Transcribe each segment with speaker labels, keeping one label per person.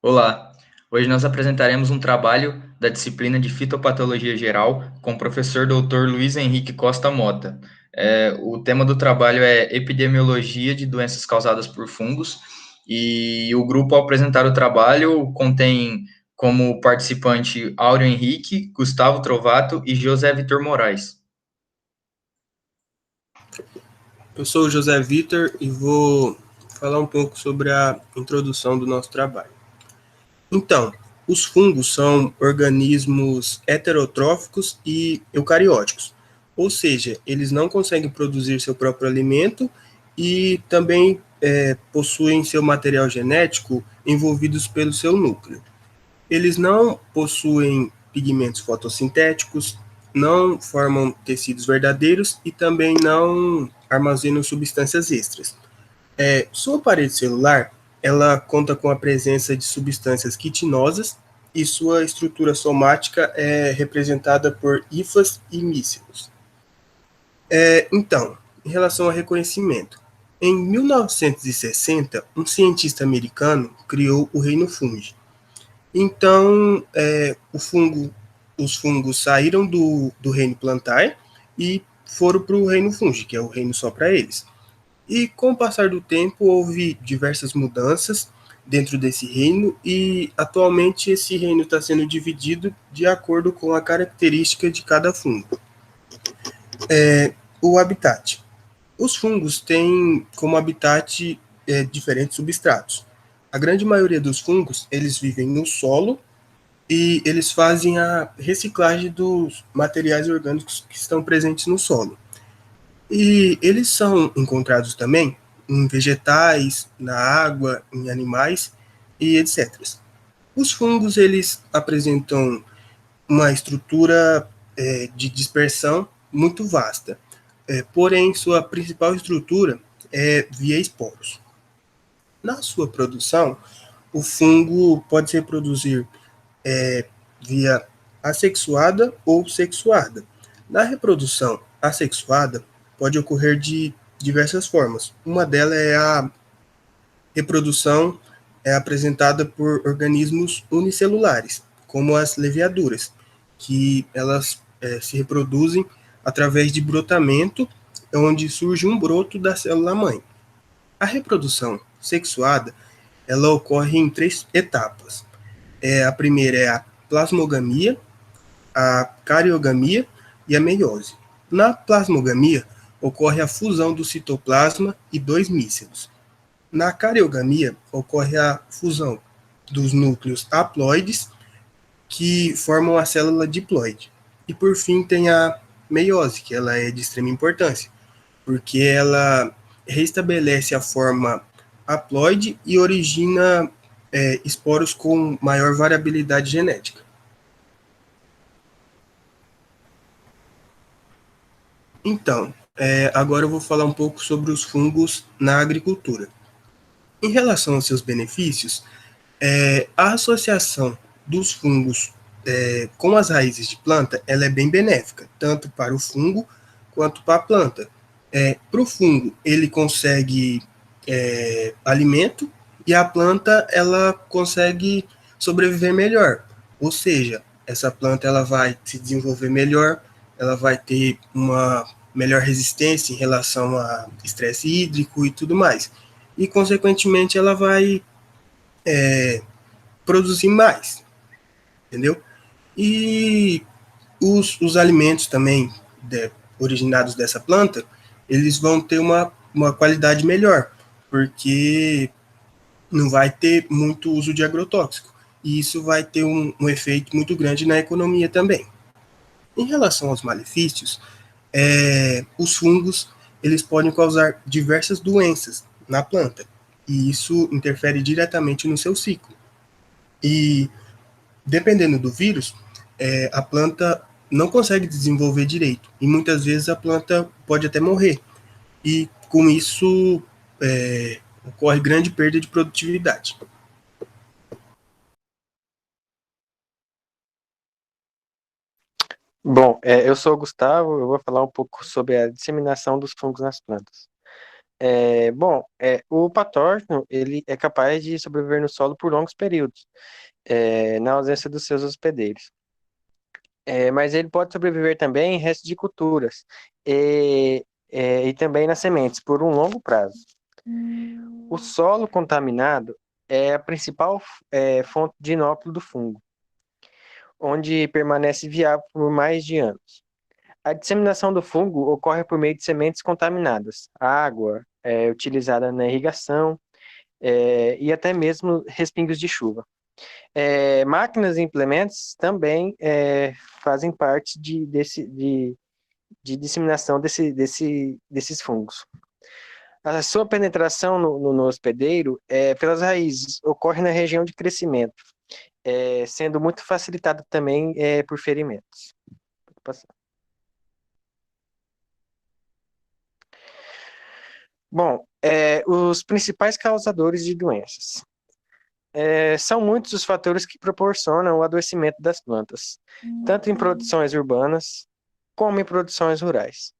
Speaker 1: Olá, hoje nós apresentaremos um trabalho da disciplina de Fitopatologia Geral com o professor Dr. Luiz Henrique Costa Mota. O tema do trabalho é Epidemiologia de Doenças Causadas por Fungos e o grupo ao apresentar o trabalho contém como participante Áureo Henrique, Gustavo Trovato e José Vitor Moraes.
Speaker 2: Eu sou o José Vitor e vou falar um pouco sobre a introdução do nosso trabalho. Então, os fungos são organismos heterotróficos e eucarióticos, ou seja, eles não conseguem produzir seu próprio alimento e também possuem seu material genético envolvidos pelo seu núcleo. Eles não possuem pigmentos fotossintéticos, não formam tecidos verdadeiros e também não armazenam substâncias extras. Sua parede celular ela conta com a presença de substâncias quitinosas e sua estrutura somática é representada por hifas e mícelos. Então, em relação ao reconhecimento, em 1960, um cientista americano criou o reino fungi. Então, os fungos saíram do reino plantae e foram para o reino fungi, que é o reino só para eles. E com o passar do tempo, houve diversas mudanças dentro desse reino e atualmente esse reino está sendo dividido de acordo com a característica de cada fungo. O habitat. Os fungos têm como habitat diferentes substratos. A grande maioria dos fungos, eles vivem no solo e eles fazem a reciclagem dos materiais orgânicos que estão presentes no solo. E eles são encontrados também em vegetais, na água, em animais e etc. Os fungos eles apresentam uma estrutura de dispersão muito vasta, porém sua principal estrutura é via esporos. Na sua produção, o fungo pode se reproduzir via assexuada ou sexuada. Na reprodução assexuada, pode ocorrer de diversas formas. Uma delas é a reprodução apresentada por organismos unicelulares, como as leveaduras, que elas se reproduzem através de brotamento, onde surge um broto da célula-mãe. A reprodução sexuada, ela ocorre em 3 etapas. A primeira é a plasmogamia, a cariogamia e a meiose. Na plasmogamia, ocorre a fusão do citoplasma e 2 mícelos. Na cariogamia, ocorre a fusão dos núcleos haploides, que formam a célula diploide. E por fim tem a meiose, que ela é de extrema importância, porque ela restabelece a forma haploide e origina esporos com maior variabilidade genética. Então, agora eu vou falar um pouco sobre os fungos na agricultura. Em relação aos seus benefícios, a associação dos fungos com as raízes de planta ela é bem benéfica, tanto para o fungo quanto para a planta. Para o fungo, ele consegue alimento e a planta ela consegue sobreviver melhor. Ou seja, essa planta ela vai se desenvolver melhor, ela vai ter uma melhor resistência em relação a estresse hídrico e tudo mais. E, consequentemente, ela vai produzir mais, entendeu? E os alimentos também originados dessa planta, eles vão ter uma qualidade melhor, porque não vai ter muito uso de agrotóxico. E isso vai ter um efeito muito grande na economia também. Em relação aos malefícios, os fungos eles podem causar diversas doenças na planta, e isso interfere diretamente no seu ciclo. E dependendo do vírus, a planta não consegue desenvolver direito, e muitas vezes a planta pode até morrer. E com isso ocorre grande perda de produtividade.
Speaker 3: Bom, eu sou o Gustavo, eu vou falar um pouco sobre a disseminação dos fungos nas plantas. O patógeno ele é capaz de sobreviver no solo por longos períodos, na ausência dos seus hospedeiros. Mas ele pode sobreviver também em restos de culturas e também nas sementes por um longo prazo. O solo contaminado é a principal fonte de inóculo do fungo, onde permanece viável por mais de anos. A disseminação do fungo ocorre por meio de sementes contaminadas, água utilizada na irrigação e até mesmo respingos de chuva. Máquinas e implementos também fazem parte de disseminação desses fungos. A sua penetração no hospedeiro pelas raízes ocorre na região de crescimento, sendo muito facilitada também por ferimentos. Pode passar. Bom, os principais causadores de doenças. São muitos os fatores que proporcionam o adoecimento das plantas, tanto em produções urbanas como em produções rurais.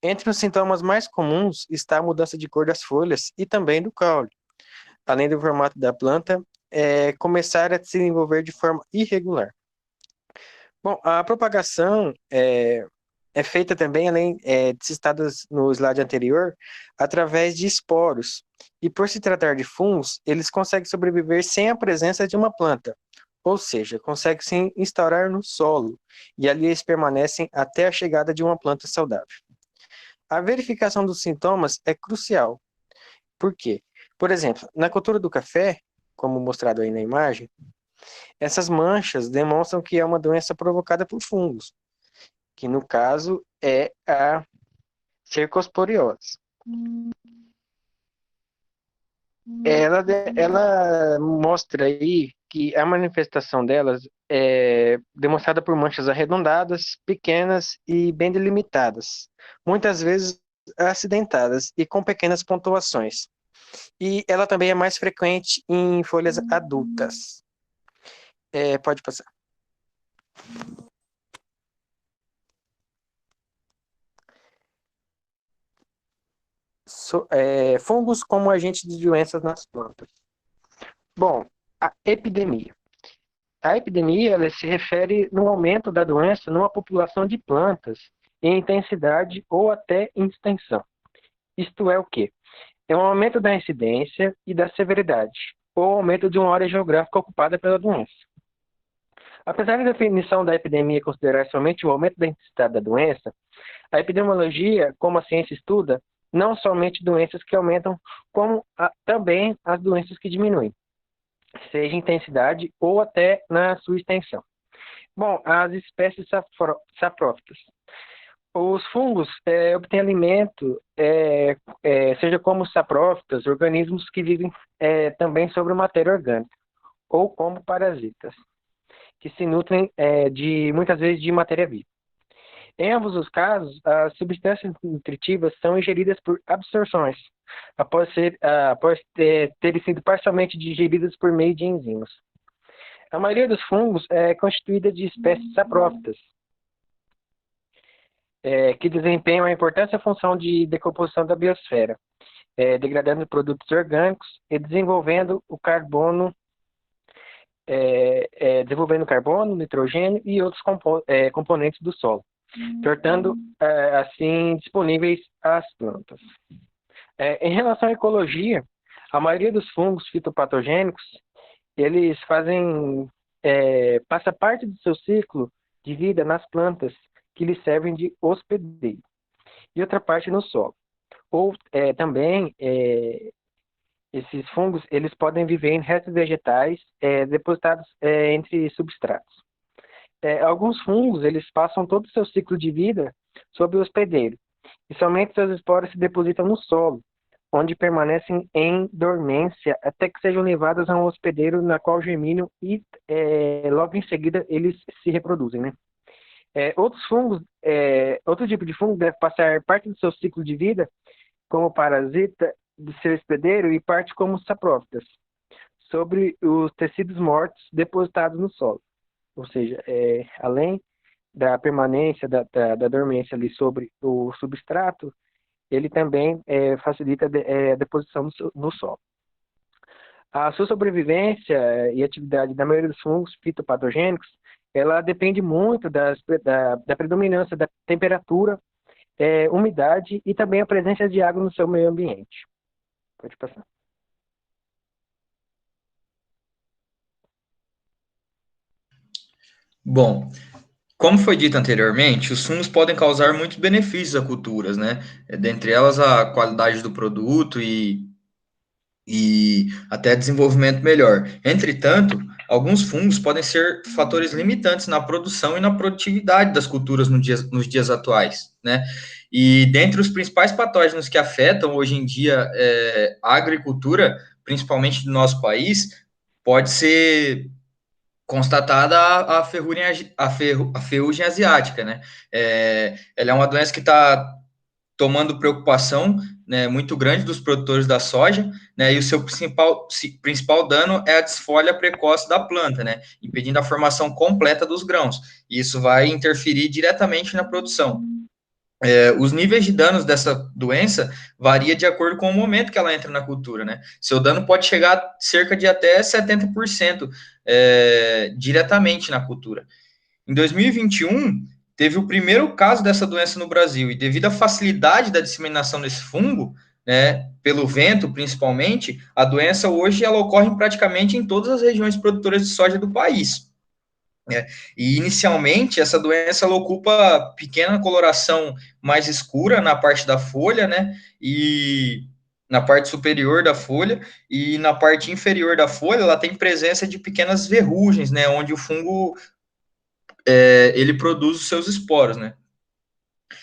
Speaker 3: Entre os sintomas mais comuns está a mudança de cor das folhas e também do caule, além do formato da planta começar a se desenvolver de forma irregular. Bom, a propagação é feita também, além de citadas no slide anterior, através de esporos. E por se tratar de fungos, eles conseguem sobreviver sem a presença de uma planta, ou seja, conseguem se instaurar no solo, e ali eles permanecem até a chegada de uma planta saudável. A verificação dos sintomas é crucial. Por quê? Por exemplo, na cultura do café, como mostrado aí na imagem, essas manchas demonstram que é uma doença provocada por fungos, que no caso é a cercosporiose. Ela mostra aí que a manifestação delas é demonstrada por manchas arredondadas, pequenas e bem delimitadas, muitas vezes acidentadas e com pequenas pontuações. E ela também é mais frequente em folhas adultas. Pode passar. Fungos como agentes de doenças nas plantas. Bom, a epidemia. A epidemia ela se refere no aumento da doença numa população de plantas em intensidade ou até em extensão. Isto é o quê? É um aumento da incidência e da severidade, ou aumento de uma área geográfica ocupada pela doença. Apesar da definição da epidemia considerar somente o aumento da intensidade da doença, a epidemiologia, como a ciência estuda, não somente doenças que aumentam, como também as doenças que diminuem, seja em intensidade ou até na sua extensão. Bom, as espécies saprófitas. Os fungos obtêm alimento, seja como saprófitas, organismos que vivem também sobre matéria orgânica, ou como parasitas, que se nutrem muitas vezes de matéria viva. Em ambos os casos, as substâncias nutritivas são ingeridas por absorções, após terem sido parcialmente digeridas por meio de enzimas. A maioria dos fungos é constituída de espécies saprófitas, que desempenham a importante função de decomposição da biosfera, degradando produtos orgânicos e desenvolvendo carbono, nitrogênio e outros componentes do solo, tornando assim disponíveis às plantas. Em relação à ecologia, a maioria dos fungos fitopatogênicos eles passa parte do seu ciclo de vida nas plantas que lhes servem de hospedeiro e outra parte no solo. Ou também esses fungos eles podem viver em restos vegetais depositados entre substratos. Alguns fungos eles passam todo o seu ciclo de vida sob o hospedeiro e somente suas esporas se depositam no solo, onde permanecem em dormência até que sejam levadas a um hospedeiro na qual germinam e logo em seguida eles se reproduzem, né? Outro tipo de fungo deve passar parte do seu ciclo de vida como parasita do seu hospedeiro e parte como saprófitas sobre os tecidos mortos depositados no solo. Ou seja, além da permanência da dormência ali sobre o substrato, ele também facilita a deposição no solo. A sua sobrevivência e atividade da maioria dos fungos fitopatogênicos, ela depende muito da predominância da temperatura, umidade e também a presença de água no seu meio ambiente. Pode passar.
Speaker 1: Bom, como foi dito anteriormente, os fungos podem causar muitos benefícios a culturas, né? Dentre elas a qualidade do produto e até desenvolvimento melhor. Entretanto, alguns fungos podem ser fatores limitantes na produção e na produtividade das culturas nos dias atuais, né? E dentre os principais patógenos que afetam hoje em dia a agricultura, principalmente do nosso país, pode ser constatada a ferrugem asiática, né? Ela é uma doença que está tomando preocupação, né, muito grande dos produtores da soja, né, e o seu principal dano é a desfolha precoce da planta, né, impedindo a formação completa dos grãos. E isso vai interferir diretamente na produção. Os níveis de danos dessa doença varia de acordo com o momento que ela entra na cultura, né? Seu dano pode chegar a cerca de até 70% diretamente na cultura. Em 2021, teve o primeiro caso dessa doença no Brasil, e devido à facilidade da disseminação desse fungo, né, pelo vento principalmente, a doença hoje ela ocorre praticamente em todas as regiões produtoras de soja do país. Né? E inicialmente essa doença ela ocupa pequena coloração mais escura na parte da folha, né? E na parte superior da folha, e na parte inferior da folha ela tem presença de pequenas verrugens, né? Onde o fungo ele produz os seus esporos, né?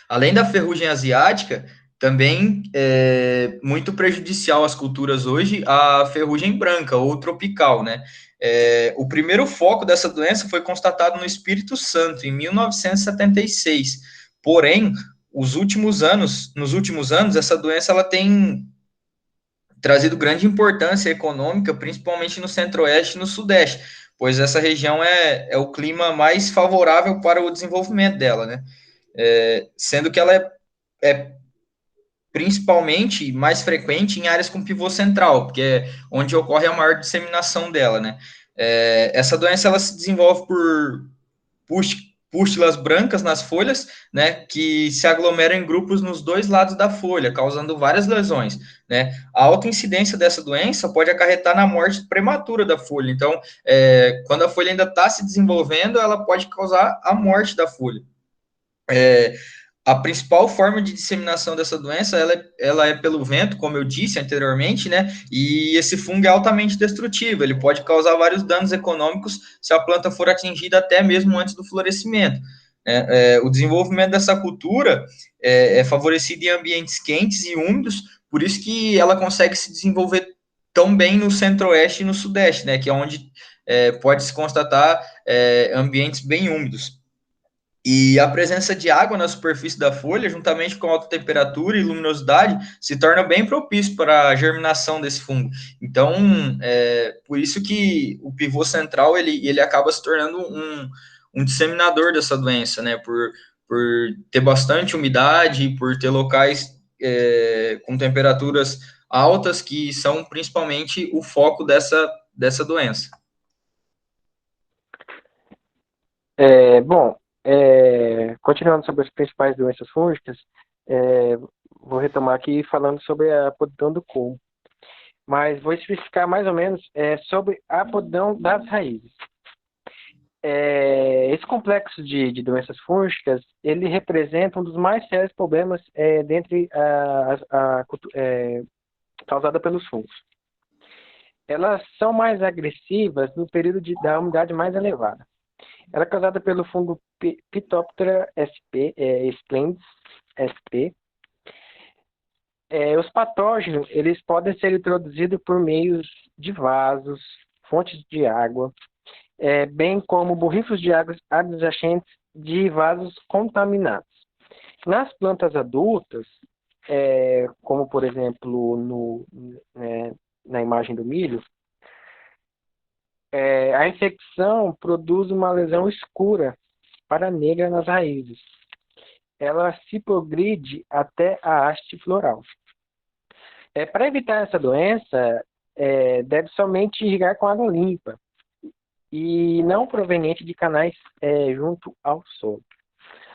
Speaker 1: Além da ferrugem asiática, também é muito prejudicial às culturas hoje a ferrugem branca ou tropical, né? O primeiro foco dessa doença foi constatado no Espírito Santo, em 1976. Porém, nos últimos anos, essa doença ela tem trazido grande importância econômica, principalmente no centro-oeste e no sudeste, pois essa região é o clima mais favorável para o desenvolvimento dela, né? Sendo que ela é principalmente mais frequente em áreas com pivô central, porque é onde ocorre a maior disseminação dela, né? Essa doença ela se desenvolve por pústulas brancas nas folhas, né, que se aglomeram em grupos nos dois lados da folha, causando várias lesões, né? A alta incidência dessa doença pode acarretar na morte prematura da folha. Então, quando a folha ainda está se desenvolvendo, ela pode causar a morte da folha. A principal forma de disseminação dessa doença, ela é pelo vento, como eu disse anteriormente, né? E esse fungo é altamente destrutivo, ele pode causar vários danos econômicos se a planta for atingida até mesmo antes do florescimento. O desenvolvimento dessa cultura é favorecido em ambientes quentes e úmidos, por isso que ela consegue se desenvolver tão bem no centro-oeste e no sudeste, né? Que é onde pode se constatar ambientes bem úmidos. E a presença de água na superfície da folha, juntamente com alta temperatura e luminosidade, se torna bem propício para a germinação desse fungo. Então, por isso que o pivô central ele acaba se tornando um disseminador dessa doença, né? Por ter bastante umidade, por ter locais com temperaturas altas, que são principalmente o foco dessa doença.
Speaker 3: Bom, continuando sobre as principais doenças fúngicas, vou retomar aqui falando sobre a podridão do colmo, mas vou especificar mais ou menos sobre a podridão das raízes. Esse complexo de doenças fúngicas, ele representa um dos mais sérios problemas dentre causada pelos fungos. Elas são mais agressivas no período da umidade mais elevada. Ela é causada pelo fungo Phytophthora splendens sp. Os patógenos eles podem ser introduzidos por meios de vasos, fontes de água, bem como borrifos de águas adjacentes de vasos contaminados. Nas plantas adultas, como por exemplo na imagem do milho, a infecção produz uma lesão escura para negra nas raízes. ela se progride até a haste floral. Para evitar essa doença, deve somente irrigar com água limpa e não proveniente de canais junto ao solo.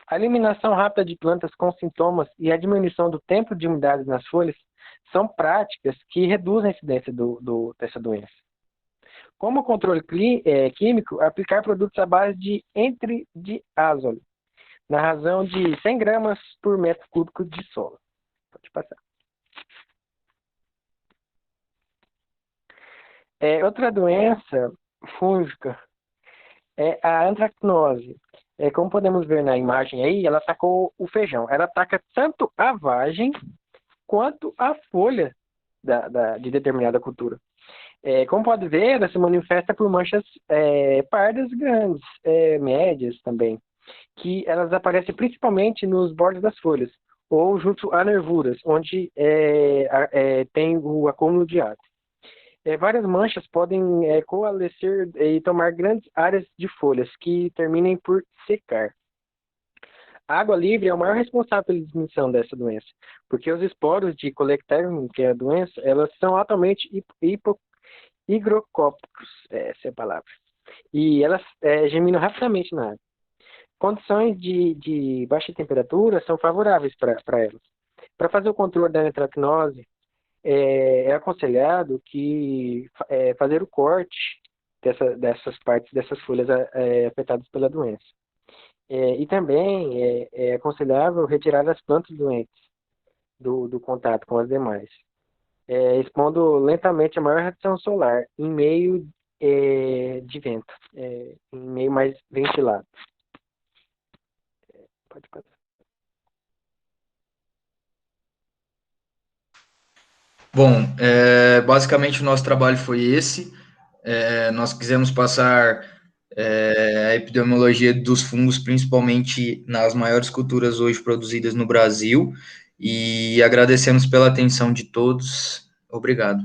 Speaker 3: A eliminação rápida de plantas com sintomas e a diminuição do tempo de umidade nas folhas são práticas que reduzem a incidência dessa doença. Como controle químico, aplicar produtos à base de entridiazole, na razão de 100 gramas por metro cúbico de solo. Pode passar. Outra doença fúngica é a antracnose. Como podemos ver na imagem aí, ela atacou o feijão. Ela ataca tanto a vagem quanto a folha de determinada cultura. Como pode ver, ela se manifesta por manchas pardas grandes, médias também, que elas aparecem principalmente nos bordes das folhas ou junto a nervuras, onde tem o acúmulo de água. Várias manchas podem coalescer e tomar grandes áreas de folhas que terminem por secar. A água livre é o maior responsável pela transmissão dessa doença, porque os esporos de Colectorium, que é a doença, elas são altamente higrocópicos, essa é a palavra, e elas germinam rapidamente na água. Condições de baixa temperatura são favoráveis para elas. Para fazer o controle da antracnose, é aconselhado que fazer o corte dessas partes, dessas folhas afetadas pela doença. E também é aconselhável retirar as plantas doentes do contato com as demais, expondo lentamente a maior radiação solar em meio de vento, em meio mais ventilado. Pode passar.
Speaker 1: Bom, basicamente o nosso trabalho foi esse. Nós quisemos passar a epidemiologia dos fungos, principalmente nas maiores culturas hoje produzidas no Brasil, e agradecemos pela atenção de todos. Obrigado.